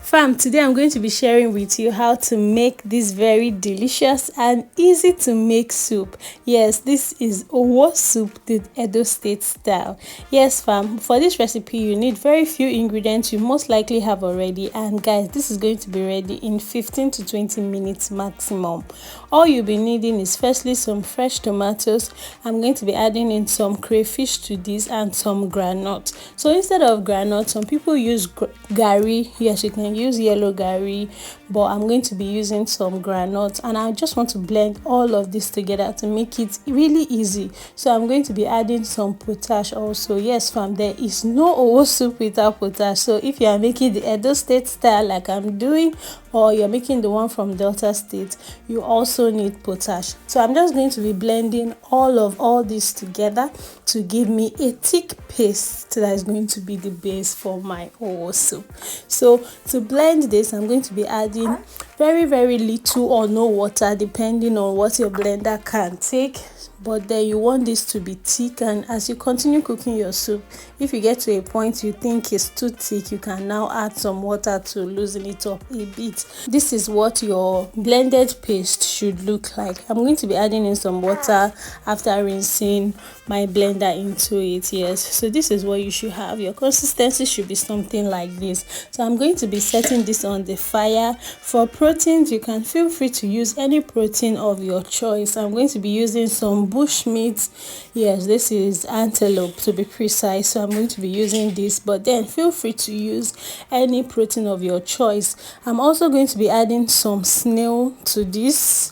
Fam, today I'm going to be sharing with you how to make this very delicious and easy to make soup. Yes, this is Owho soup, the Edo State style. Yes, fam, for this recipe you need very few ingredients you most likely have already, and guys, this is going to be ready in 15 to 20 minutes maximum. All you'll be needing is firstly some fresh tomatoes. I'm going to be adding in some crayfish to this and some groundnut. So instead of groundnut, some people use gari. Yes, you can use yellow gari, but I'm going to be using some groundnut, and I just want to blend all of this together to make it really easy. So I'm going to be adding some potash also. Yes, fam, there is no Owho soup without potash. So if you are making the Edo State style like I'm doing, or you're making the one from Delta State, you also need potash. So I'm just going to be blending all this together to give me a thick paste that is going to be the base for my Owho soup. So to blend this, I'm going to be adding very little or no water depending on what your blender can take. But then you want this to be thick, and as you continue cooking your soup, if you get to a point you think it's too thick, you can now add some water to loosen it up a bit. This is what your blended paste should look like. I'm going to be adding in some water after rinsing my blender into it. Yes, so this is what you should have. Your consistency should be something like this. So I'm going to be setting this on the fire. For proteins, you can feel free to use any protein of your choice. I'm going to be using some bush meat. Yes, this is antelope to be precise, so I'm going to be using this, but then feel free to use any protein of your choice. I'm also going to be adding some snail to this,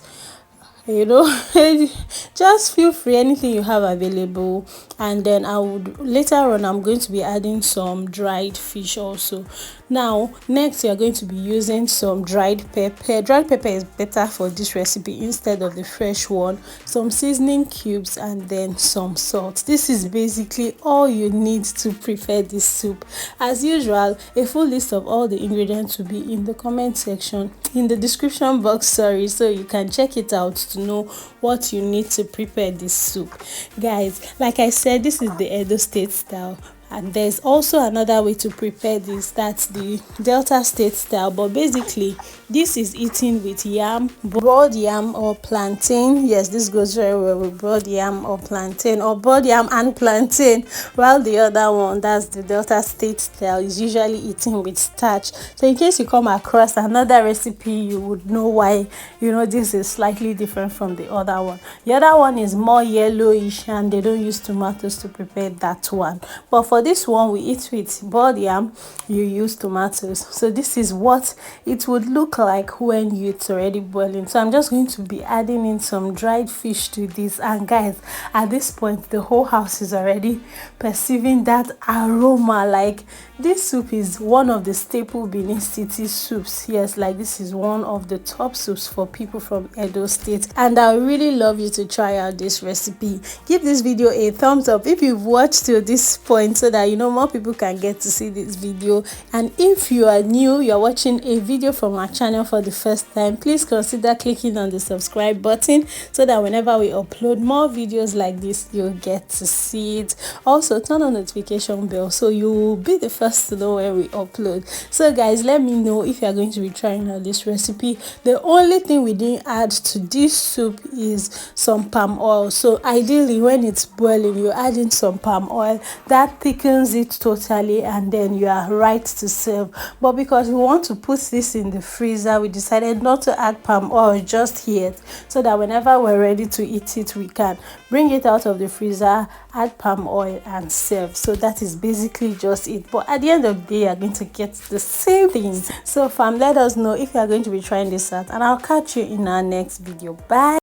just feel free, anything you have available. And then later on I'm going to be adding some dried fish also. Now next, you're going to be using some dried pepper. Dried pepper is better for this recipe instead of the fresh one. Some seasoning cubes, and then some salt. This is basically all you need to prepare this soup. As usual, a full list of all the ingredients will be in the comment section, in the description box, so you can check it out to know what you need to prepare this soup. Guys, like I said, this is the Edo State style, and there's also another way to prepare this, that's the Delta State style. But basically this is eaten with yam, broiled yam or plantain. Yes, this goes very well with broiled yam or plantain, or broiled yam and plantain, while the other one, that's the Delta State style, is usually eaten with starch. So in case you come across another recipe, you would know why this is slightly different from the other one. The other one is more yellowish, and they don't use tomatoes to prepare that one. But for this one, we eat with boiled yam, you use tomatoes. So this is what it would look like when it's already boiling. So I'm just going to be adding in some dried fish to this, and guys, at this point the whole house is already perceiving that aroma. Like, this soup is one of the staple Benin City soups. Yes, like this is one of the top soups for people from Edo State, and I really love you to try out this recipe. Give this video a thumbs up if you've watched to this point, so that more people can get to see this video. And if you are new, you're watching a video from our channel for the first time, please consider clicking on the subscribe button, so that whenever we upload more videos like this, you'll get to see it. Also, turn on the notification bell so you will be the first to know when we upload. So guys, let me know if you are going to be trying out this recipe. The only thing we didn't add to this soup is some palm oil. So ideally, when it's boiling, you add in some palm oil. That thickens it totally, and then you are right to serve. But because we want to put this in the freezer, we decided not to add palm oil just yet, so that whenever we're ready to eat it, we can bring it out of the freezer, add palm oil, and serve. So that is basically just it. But at the end of the day, you're going to get the same thing. So fam, let us know if you are going to be trying this out, and I'll catch you in our next video. Bye.